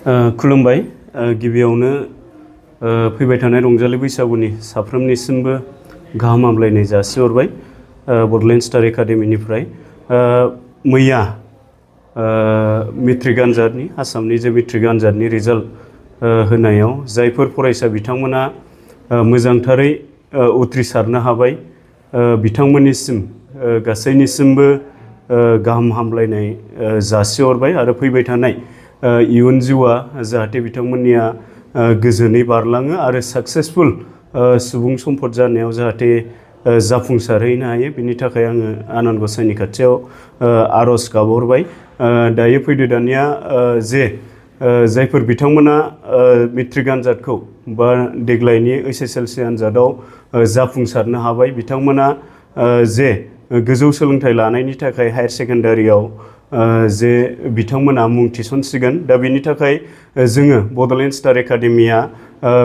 खुलुमबाय गिबियावनो फैबाय थानाय रंजालि बैसागुनि साफ्रोमनिसिमबो गाहाम हामलायनाय जासिहरबाय बडलेण्ड स्टार एकाडेमिनिफ्राय मैया मेट्रिक आनजादनि आसामनि जे मेट्रिक आनजादनि रिजाल्ट होनायाव जायफोर फरायसा बिथांमोना मोजांथारै उथ्रिसारनो हाबाय बिथांमोननिसिम गासैनिसिमबो गाहाम हामलायनाय जासिहरबाय आरो फैबाय थानाय इयुन जिउआ जाहाथे बिथांमोननिया गोजोनै बारलाङो आरो सक्सेसफुल सुबुं सम्पद जानायाव जाहाथे जाफुंसारहैनो हायो बिनि थाखाय आङो आनान गसाइनि खाथियाव आरज गाबहरबाय। दायो फैदो दानिया जे जायफोर बिथांमोना मेट्रिक आनजादखौ बा देग्लायनि HSLC आनजादाव जाफुंसारनो हाबाय बिथांमोना जे गोजौ सोलोंथाइ लानायनि थाखाय हायर सेकेन्डारियाव जे बिथांमोना मुं थिसनसिगोन दा बेनि थाखाय जोङो बडलेण्ड स्टार एकाडेमिया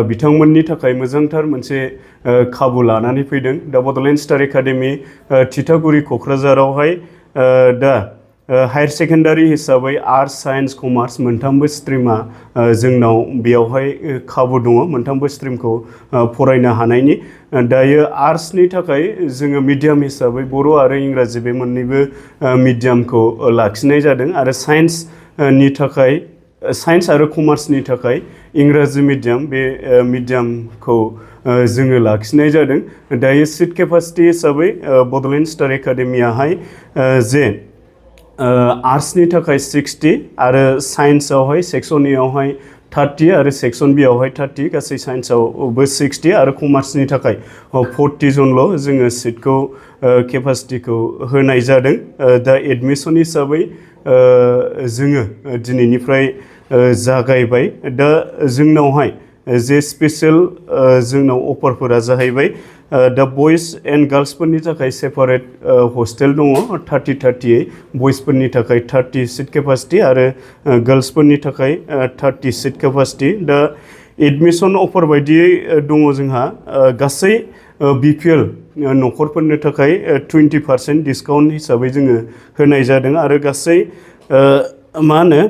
बिथांमोननि थाखाय मोजांथार मोनसे खाबु लानानै फैदों। दा बडलेण्ड स्टार एकाडेमि थिथागुरि क'क्राझारावहाय दा हायर सेकेन्डारि हिसाबै आर्ट्स साइन्स कमार्स मोनथामबो स्ट्रिमा जोंनाव बेयावहाय खाबु दङ मोनथामबो स्ट्रिमखौ फरायनो हानायनि। दायो आर्ट्सनि थाखाय जोङो मिडियाम हिसाबै बर' आरो इंराजि बे मोननैबो मिडियामखौ लाखिनाय जादों आरो साइन्सनि थाखाय साइन्स आरो कमार्सनि थाखाय इंराजि मिडियाम बे मिडियामखौ जोङो लाखिनाय जादों। दायो सिट केपासिटि हिसाबै बडलेण्ड स्टार एकाडेमियाहाय जे आर्ट्सनि थाखाय 60 आरो साइन्सआवहाय सेक्सन एआवहाय 30 आरो सेक्सन बिआवहाय 30 गासै साइन्सआवबो 60 आरो कमार्सनि थाखाय 40 जनल' जोङो सिटखौ केपासिटिखौ होनाय जादों। दा एडमिसन हिसाबै जोङो दिनैनिफ्राय जागायबाय। दा जोंनावहाय जे स्पेशल जोंनाव अफारफोरा जाहैबाय दा बयस एन्ड गार्ल्सफोरनि थाखाय सेपारेट हस्टेल दङ 30-30 बयसफोरनि थाखाय 30 सिट केपासिटि आरो गार्ल्सफोरनि थाखाय 30 सिट केपासिटि। दा एडमिसन अफार बायदियै दङ जोंहा गासै BPL न'खरफोरनो थाखाय 20% डिसकाउन्ट हिसाबै जोङो होनाय जादों आरो गासै मा होनो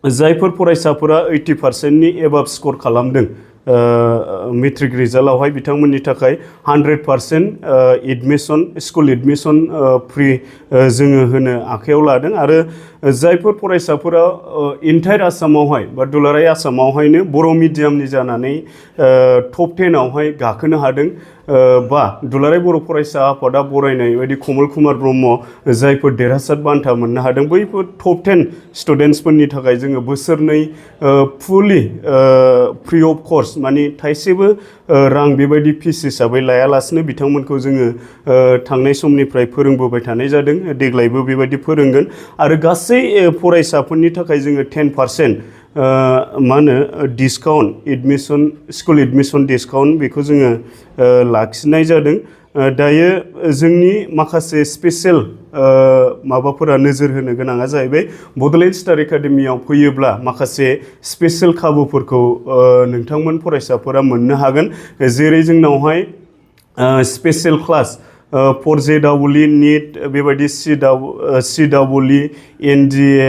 जायफोर फरायसाफोरा 80%नि एबाब स्कर खालामदों मेट्रिक रिजाल्टआवहाय बिथांमोननि थाखाय 100% एडमिसन स्कुल एडमिसन फ्रि जोङो होनो आखायाव लादों आरो जायफोर फरायसाफोरा इन्टायर आसामावहाय बा दुलाराय आसामावहायनो बर' मिडियामनि जानानै टप 10 आवहाय गाखोनो हादों बा दुलाराय बर' फरायसा आफादा बरायनाय बायदि कमल कुमार ब्रह्म जायफोर देरहासार बान्था मोननो हादों बैफोर टप 10 स्टुडेन्टसफोरनि थाखाय जोङो बोसोरनै फुलि फ्रि अफ कस्ट माने थाइसेबो रां बेबायदि फिस हिसाबै लायालासिनो बिथांमोनखौ जोङो थांनाय समनिफ्राय फोरोंबोबाय थानाय जादों देग्लायबो बेबायदि फोरोंगोन आरो गासै फरायसाफोरनि थाखाय जोङो 10% मा होनो discount admission school admission discount बेखौ जोङो लाखिनाय जादों। दायो जोंनि माखासे स्पेशल माबाफोरा नोजोर होनो गोनाङा जाहैबाय बडलेण्ड स्टार एकाडेमियाव फैयोब्ला माखासे स्पेशल खाबुफोरखौ नोंथांमोन फरायसाफोरा मोननो हागोन जेरै जोंनावहाय स्पेशल क्लास 4JEE नीट बेबायदि CEE NDA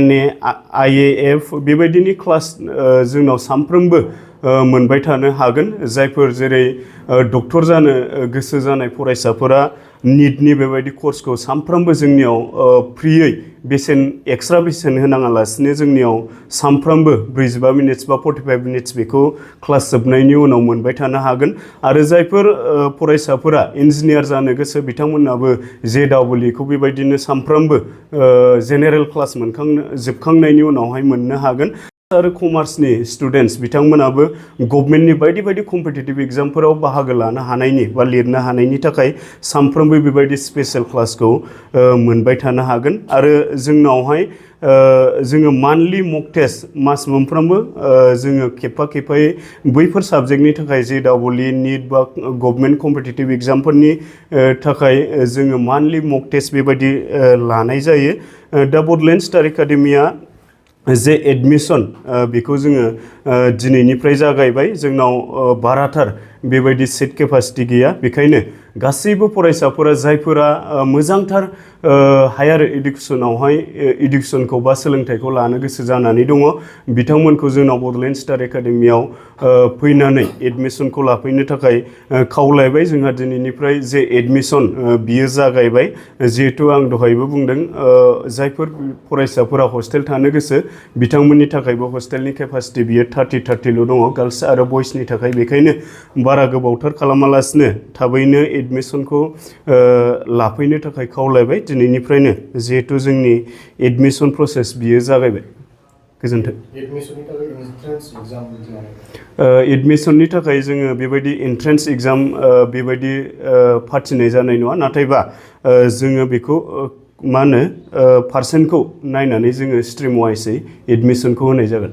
NA IAF बेबायदिनि क्लास जोंनाव सानफ्रोमबो मोनबाय थानो हागोन। जायफोर जेरै डक्टर जानो गोसो जानाय फरायसाफोरा नीटनि बेबायदि कर्सखौ सानफ्रोमबो जोंनियाव फ्रियै बेसेन एक्सट्रा बेसेन होनाङालासिनो जोंनियाव सानफ्रोमबो 45 मिनिट्स बा 45 मिनिट्स बेखौ क्लास जोबनायनि उनाव मोनबाय थानो हागोन आरो जायफोर फरायसाफोरा इन्जिनियार जानो गोसो बिथांमोनाबो JEE खौ बेबायदिनो सानफ्रोमबो जेनेरेल क्लास जोबखांनायनि उनावहाय मोननो हागोन आरो कमार्सनि स्टुडेन्टस बिथांमोनाबो गभर्नमेन्टनि बायदि बायदि कम्पिटिटिभ एग्जामफोराव बाहागो लानो हानायनि बा लिरनो हानायनि थाखाय सानफ्रोमबो बेबायदि स्पेशल क्लासखौ मोनबाय थानो हागोन आरो जोंनावहाय जोङो मान्थलि मक टेस्ट मास मोनफ्रोमबो जोङो खेबफायै बैफोर साबजेक्टनि थाखाय JEE नीट बा गभर्नमेन्ट कम्पिटिटिभ एग्जामफोरनि थाखाय जोङो मान्थलि मक टेस्ट बेबायदि लानाय जायो। दा बडलेण्ड स्टार एकाडेमिया जे एडमिसन बेखौ जोङो दिनैनिफ्राय जागायबाय जोंनाव बाराथार बेबायदि सिट केपासिटि गैया बेखायनो गासैबो फरायसाफोरा जायफोरा मोजांथार हायार इडुकेसनावहाय इडुकेसनखौ बा सोलोंथाइखौ लानो गोसो जानानै दङ बिथांमोनखौ जोंनाव बड'लेण्ड स्टार एकाडेमियाव फैनानै एडमिसनखौ लाफैनो थाखाय खावलायबाय। जोंहा दिनैनिफ्राय जे एडमिसन बियो जागायबाय। जिहेतु आं दहायबो बुंदों जायफोर फरायसाफोरा हस्टेल थानो गोसो बिथांमोननि थाखायबो हस्टेलनि केपासिटि बियो 30-30ल' दङ गार्लस आरो बयसनि थाखाय। बेखायनो बारा गोबावथार खालामालासिनो थाबैनो एडमिसनखौ लाफैनो थाखाय खावलायबाय दिनैनिफ्रायनो, जिहेतु जोंनि एडमिसन प्रसेस बियो जागायबाय। गोजोन्थों। एडमिसननि थाखाय जोङो बेबायदि एन्ट्रेन्स एग्जाम बेबायदि फाथिनाय जानाय नङा, नाथायबा जोङो बेखौ मा होनो पार्सेन्टखौ नायनानै जोङो स्ट्रिम वाइसै एडमिसनखौ होनाय जागोन।